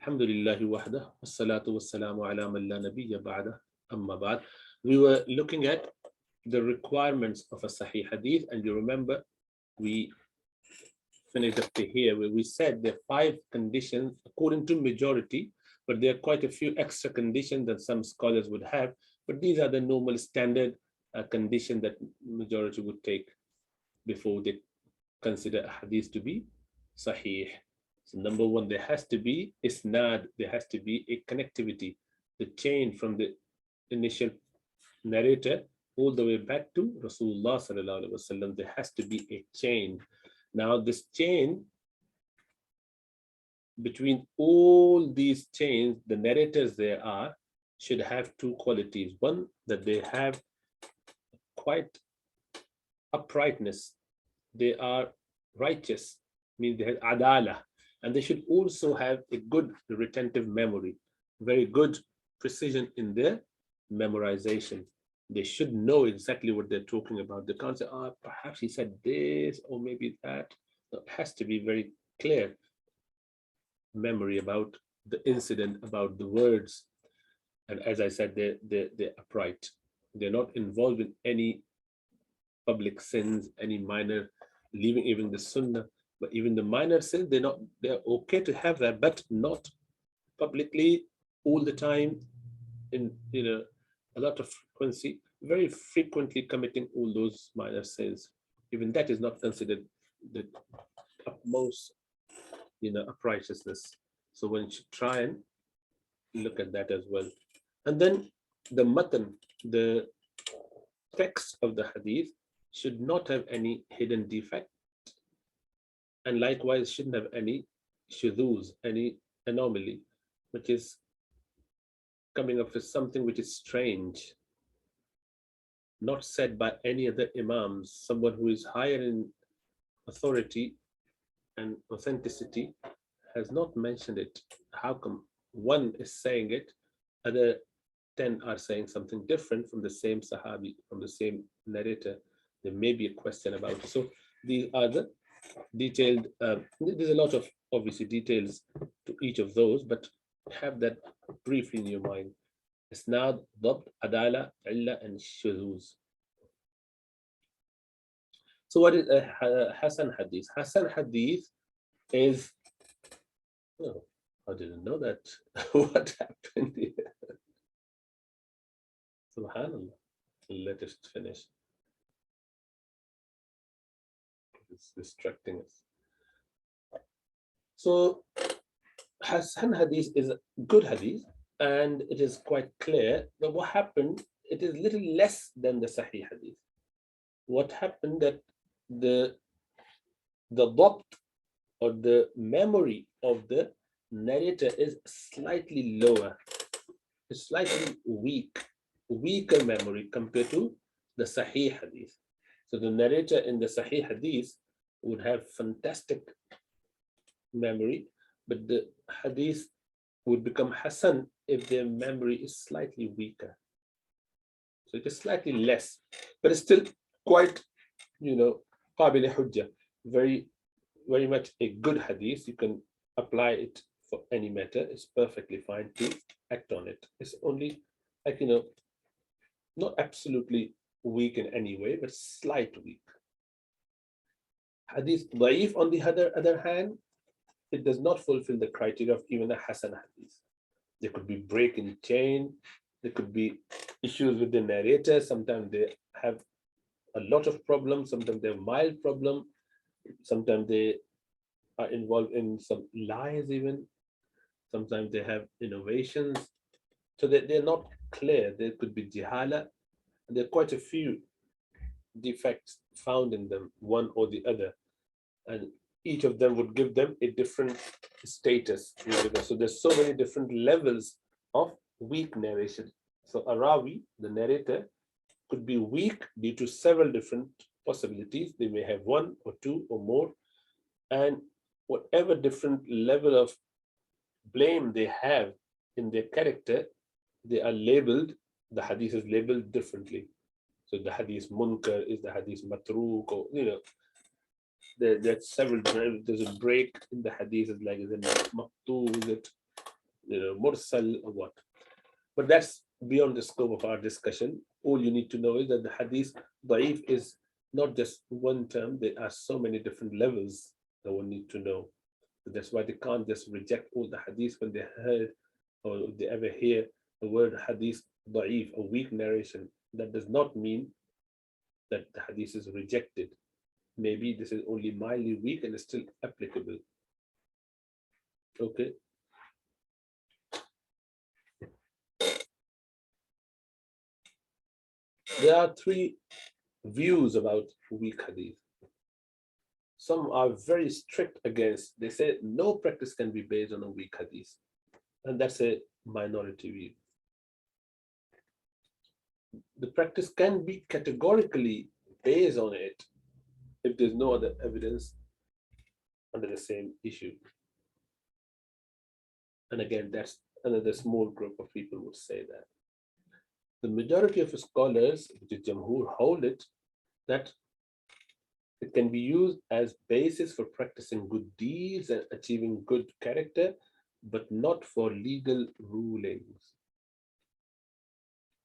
Alhamdulillahi wahda, wassalatu wassalamu ala man la nabiyya ba'da, amma ba'd. We were looking at the requirements of a Sahih Hadith, and you remember we finished up to here where we said there are 5 conditions according to majority, but there are quite a few extra conditions that some scholars would have, but these are the normal standard conditions that majority would take before they consider a hadith to be Sahih. So number 1, there has to be isnad, there has to be a connectivity, the chain from the initial narrator all the way back to Rasulullah sallallahu alaihi wasallam. There has to be a chain. Now this chain, between all these chains, the narrators there are should have 2 qualities. One, that they have quite uprightness, they are righteous, means they have adala, and they should also have a good retentive memory, very good precision in their memorization. They should know exactly what they're talking about. They can't say, oh, perhaps he said this or maybe that. It has to be very clear memory about the incident, about the words. And as I said, they're upright. They're not involved in any public sins, any minor, leaving even the sunnah, but even the minor sins, they're okay to have that, but not publicly all the time in a lot of frequency, very frequently committing all those minor sins. Even that is not considered the utmost uprightness. So one should try and look at that as well. And then the matan, the text of the hadith, should not have any hidden defect, and likewise shouldn't have any shuduz, any anomaly, which is coming up with something which is strange, not said by any other imams. Someone who is higher in authority and authenticity has not mentioned it. How come one is saying it, other 10 are saying something different from the same sahabi, from the same narrator? There may be a question about it. So these are the detailed, there's a lot of obviously details to each of those, but have that briefly in your mind. Isnad, Dabt, Adala, Illa, and Shuzuz. So what is a Hasan Hadith? Hasan Hadith is, oh, I didn't know that. What happened here? Subhanallah. Let us finish. It's distracting us. So Hasan Hadith is a good Hadith, and it is quite clear that what happened, it is little less than the Sahih Hadith. What happened that the dabt or the memory of the narrator is slightly lower, it's slightly weaker memory compared to the Sahih Hadith. So the narrator in the Sahih Hadith would have fantastic memory, but the Hadith would become Hasan if their memory is slightly weaker. So it is slightly less, but it's still quite, qabil hujjah, very, very much a good Hadith. You can apply it for any matter. It's perfectly fine to act on it. It's only like, not absolutely weak in any way, but slight weak. Hadith da'if, on the other hand, it does not fulfill the criteria of even a Hasan Hadith. There could be break in chain, there could be issues with the narrator. Sometimes they have a lot of problems, sometimes they have mild problem, sometimes they are involved in some lies even, sometimes they have innovations. So they're not clear. There could be jihala, and there are quite a few defects found in them, one or the other, and each of them would give them a different status. So there's so many different levels of weak narration. So a rawi, the narrator, could be weak due to several different possibilities. They may have 1 or 2 or more, and whatever different level of blame they have in their character, they are labeled, the hadith is labeled differently. So the hadith munkar is the hadith matruk, or there's several, there's a break in the hadith, is like, is it maqtu, is it mursal or what. But that's beyond the scope of our discussion. All you need to know is that the hadith da'if is not just one term. There are so many different levels that one need to know. That's why they can't just reject all the hadith when they heard or if they ever hear the word hadith da'if, a weak narration. That does not mean that the hadith is rejected. Maybe this is only mildly weak and is still applicable. Okay. There are three views about weak hadith. Some are very strict against, they say no practice can be based on a weak hadith. And that's a minority view. The practice can be categorically based on it if there's no other evidence under the same issue. And again, that's another small group of people would say that. The majority of scholars, which is Jamhur, hold it that it can be used as basis for practicing good deeds and achieving good character, but not for legal rulings.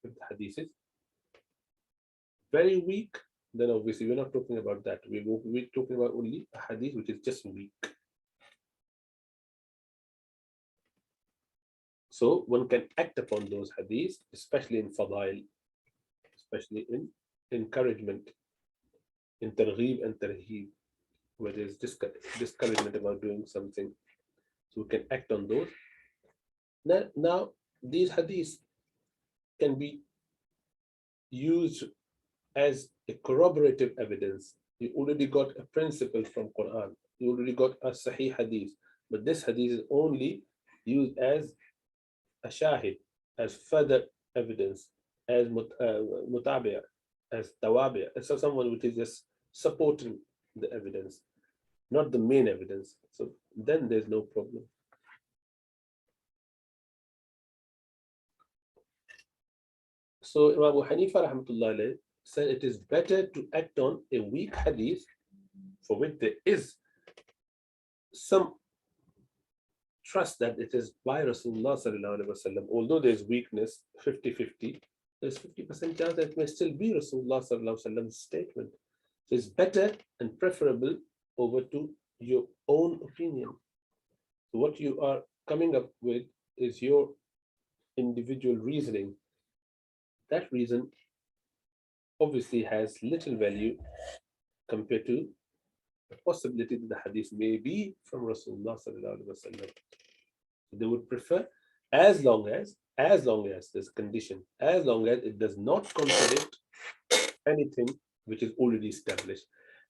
If the hadith is very weak, then obviously we're not talking about that. We're talking about only a hadith which is just weak. So one can act upon those hadiths, especially in fadail, especially in encouragement, in targheeb and tarheeb, where there's discouragement about doing something. So we can act on those. Now these hadiths can be used as a corroborative evidence. You already got a principle from Quran. You already got a Sahih hadith, but this hadith is only used as a shahid, as further evidence, as mutabi'ah, as tawabi'ah, as someone which is just supporting the evidence, not the main evidence. So then there's no problem. So Imam Abu Hanifa rahmatullah alayh said it is better to act on a weak hadith for which there is some trust that it is by Rasulullah sallallahu alaihi wasallam. Although there's weakness, 50-50, there's 50% chance that it may still be Rasulullah sallallahu alaihi wasallam's statement. So it's better and preferable over to your own opinion. So what you are coming up with is your individual reasoning. That reason obviously has little value compared to the possibility that the hadith may be from Rasulullah sallallahu alaihi wasallam. They would prefer, as long as this condition, as long as it does not contradict anything which is already established,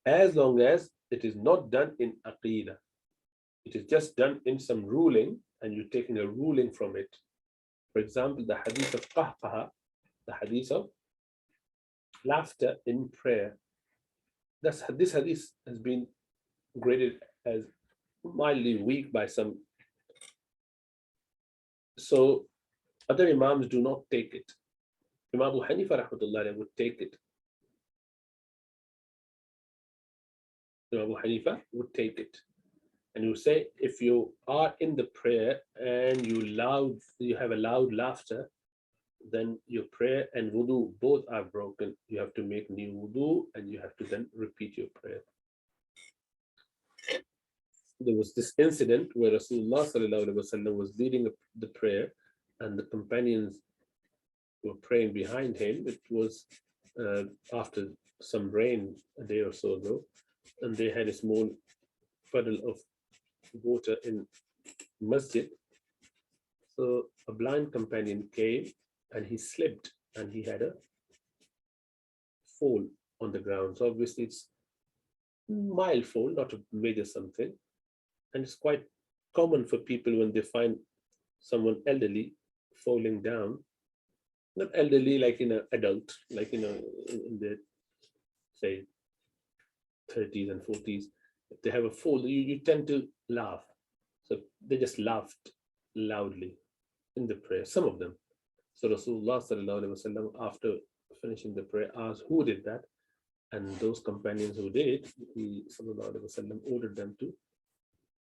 as long as it is not done in aqidah, it is just done in some ruling and you're taking a ruling from it. For example, the hadith of qahqaha, the hadith of laughter in prayer. This hadith has been graded as mildly weak by some. So other Imams do not take it. Imam Abu Hanifa rahmatullah would take it. Imam Abu Hanifa would take it. And you say, if you are in the prayer and you have a loud laughter, then your prayer and wudu both are broken. You have to make new wudu and you have to then repeat your prayer. There was this incident where Rasulullah sallallahu alaihi wasallam was leading the prayer and the companions were praying behind him. It was after some rain a day or so ago, and they had a small puddle of water in masjid. So a blind companion came and he slipped and he had a fall on the ground. So obviously it's mild fall, not a major something. And it's quite common for people when they find someone elderly falling down, not elderly like in an adult, like in the say 30s and 40s. If they have a fall, you tend to laugh. So they just laughed loudly in the prayer, some of them. So Rasulullah sallallahu alaihi wasallam, after finishing the prayer, asked who did that, and those companions who did, he sallallahu alaihi wasallam ordered them to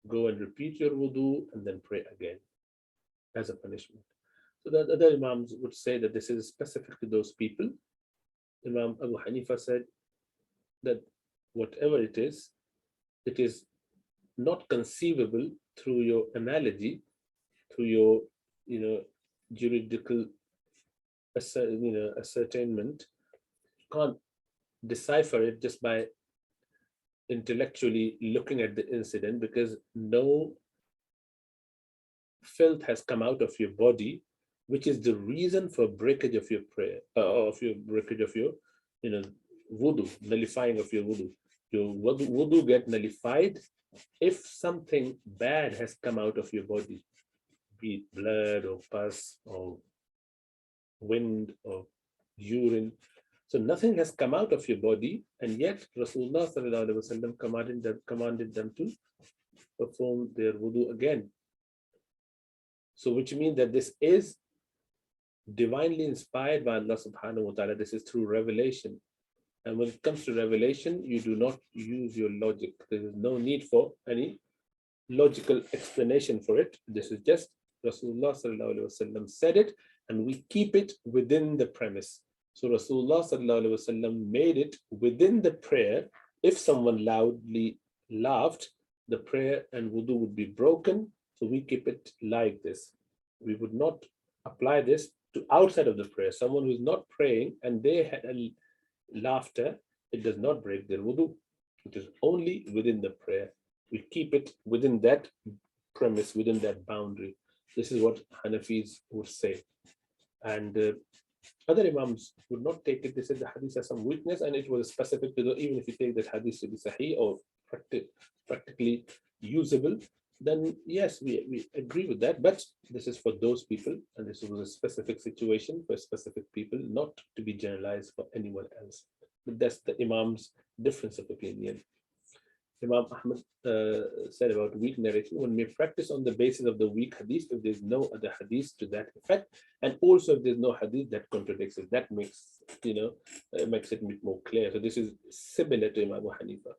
go and repeat your wudu and then pray again. as a punishment. So the other Imams would say that this is specific to those people. Imam Abu Hanifa said that whatever it is not conceivable through your analogy, through your, juridical, ascertainment. You can't decipher it just by intellectually looking at the incident, because no filth has come out of your body, which is the reason for breakage of your prayer, of your breakage of your, wudu, nullifying of your wudu. Your wudu get nullified if something bad has come out of your body, be it blood or pus or wind or urine. So nothing has come out of your body, and yet Rasulullah sallallahu alaihi wasallam commanded them to perform their wudu again. So which means that this is divinely inspired by Allah subhanahu wa ta'ala. This is through revelation. And when it comes to revelation, you do not use your logic. There is no need for any logical explanation for it. This is just Rasulullah sallallahu alaihi wasallam said it, and we keep it within the premise. So Rasulullah sallallahu alaihi wasallam made it within the prayer. If someone loudly laughed, the prayer and wudu would be broken. So we keep it like this. We would not apply this to outside of the prayer. Someone who is not praying and they had a laughter, it does not break their wudu. It is only within the prayer. We keep it within that premise, within that boundary. This is what Hanafis would say. And other Imams would not take it. They said the hadith has some weakness, and it was specific to even if you take that hadith to be sahih or practically usable, then yes, we agree with that. But this is for those people, and this was a specific situation for specific people, not to be generalized for anyone else. But that's the Imam's difference of opinion. Imam Ahmad said about weak narration: one may practice on the basis of the weak hadith if there's no other hadith to that effect, and also if there's no hadith that contradicts it. That makes makes it a bit more clear. So this is similar to Imam Abu Hanifa.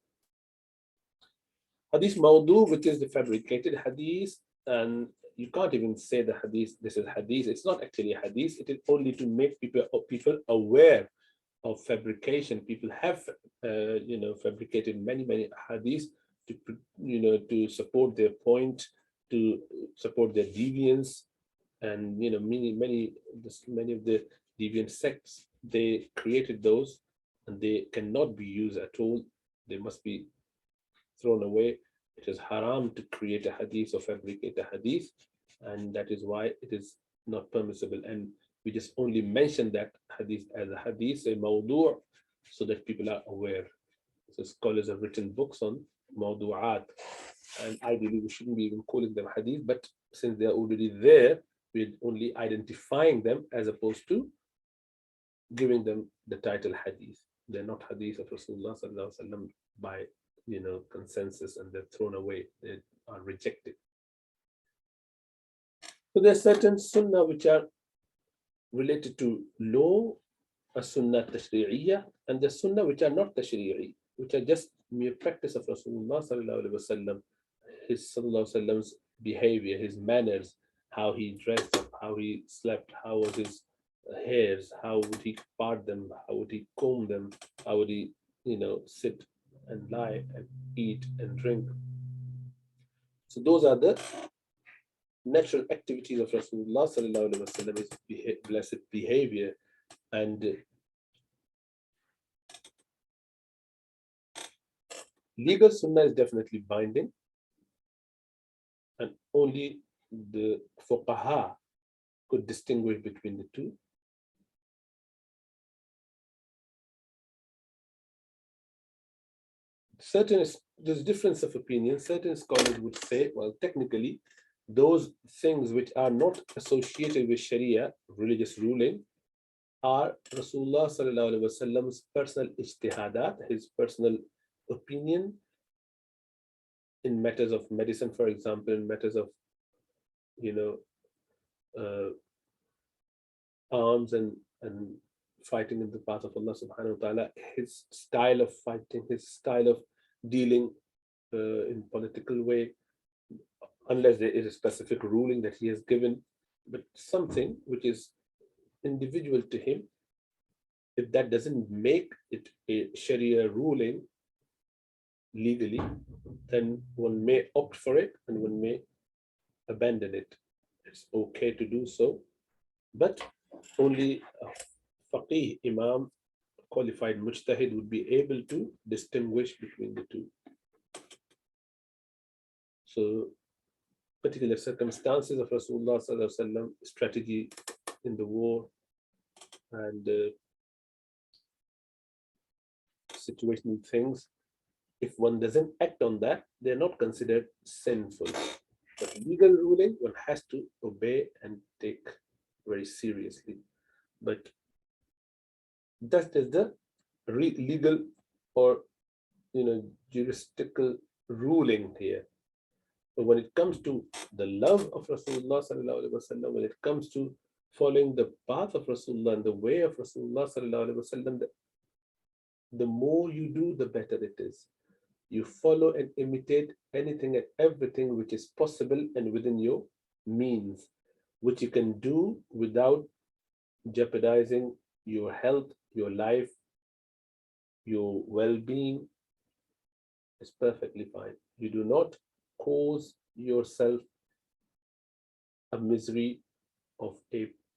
Hadith mawdu, which is the fabricated hadith, and you can't even say the hadith. This is hadith. It's not actually a hadith. It is only to make people aware of fabrication. People have fabricated many hadiths to support their point, to support their deviance, and many of the deviant sects, they created those, and they cannot be used at all. They must be thrown away. It is haram to create a hadith or fabricate a hadith, and that is why it is not permissible. And we just only mention that hadith as a hadith, a mawdu', so that people are aware. So scholars have written books on mawdu'at, and ideally we shouldn't be even calling them hadith, but since they're already there, we're only identifying them as opposed to giving them the title hadith. They're not hadith of Rasulullah sallallahu alaihi wasallam by consensus, and they're thrown away. They are rejected. So there are certain sunnah which are related to law, a sunnah tashri'iyya, and the sunnah which are not tashri'i, which are just mere practice of Rasulullah sallallahu alaihi wasallam, his sallallahu alaihi wasallam's behavior, his manners, how he dressed up, how he slept, how was his hairs, how would he part them, how would he comb them, how would he sit and lie and eat and drink. So those are the natural activities of Rasulullah sallallahu alaihi wasallam, his blessed behavior. And legal sunnah is definitely binding, and only the fuqaha could distinguish between the two. There's difference of opinion. Certain scholars would say, well, technically, those things which are not associated with Sharia, religious ruling, are Rasulullah sallallahu alaihi wasallam's personal ijtihadat, his personal opinion in matters of medicine, for example, in matters of arms and fighting in the path of Allah subhanahu wa ta'ala, his style of fighting, his style of dealing in political way, unless there is a specific ruling that he has given. but something which is individual to him, if that doesn't make it a Sharia ruling legally, then one may opt for it and one may abandon it. It's okay to do so, but only a faqih imam, qualified mujtahid, would be able to distinguish between the two. So particular circumstances of Rasulullah sallallahu alaihi wasallam, strategy in the war, and situational things, if one doesn't act on that, they're not considered sinful. But legal ruling, one has to obey and take very seriously. But that is the legal or juristical ruling here. But when it comes to the love of Rasulullah sallallahu alaihi wasallam, when it comes to following the path of Rasulullah and the way of Rasulullah sallallahu alaihi wasallam, the more you do, the better it is. You follow and imitate anything and everything which is possible and within your means, which you can do without jeopardizing your health, your life, your well-being, is perfectly fine. You do not cause yourself a misery of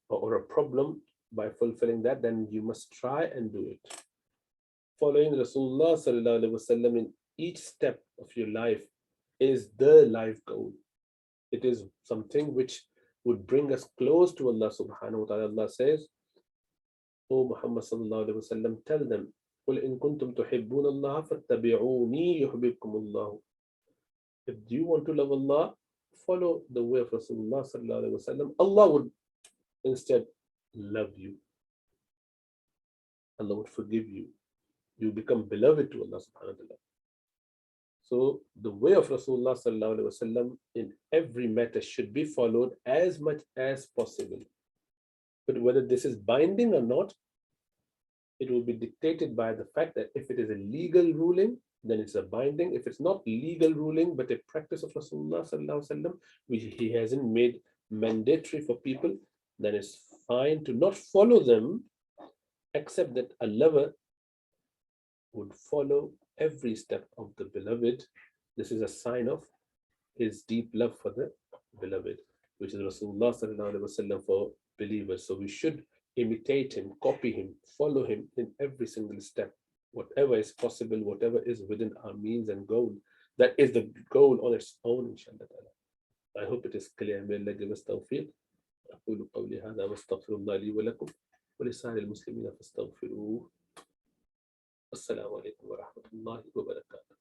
or a problem by fulfilling that, then you must try and do it. Following Rasulullah sallallahu alaihi wasallam in each step of your life is the life goal. It is something which would bring us close to Allah subhanahu wa ta'ala. Allah says, O Muhammad sallallahu alaihi wasallam, tell them, قُلْ إِن كُنْتُمْ تُحِبُّونَ اللَّهَ فَاتَّبِعُونِي يُحْبِبْكُمُ اللَّهُ. If you want to love Allah, follow the way of Rasulullah sallallahu alaihi wasallam. Allah would instead love you. Allah would forgive you. You become beloved to Allah subhanahu wa ta'ala. So the way of Rasulullah sallallahu alaihi wasallam in every matter should be followed as much as possible. But whether this is binding or not, it will be dictated by the fact that if it is a legal ruling, then it's a binding. If it's not legal ruling, but a practice of Rasulullah sallallahu alaihi wasallam, which he hasn't made mandatory for people, then it's fine to not follow them, except that a lover would follow every step of the beloved. This is a sign of his deep love for the beloved, which is Rasulullah sallallahu alaihi wasallam for believers. So we should imitate him, copy him, follow him in every single step, whatever is possible, whatever is within our means and goal. That is the goal on its own, inshallah. I hope it is clear. May Allah give us tawfiq. أقول قولي هذا واستغفر الله لي ولكم ولسائر المسلمين فاستغفروه. السلام عليكم ورحمة الله وبركاته.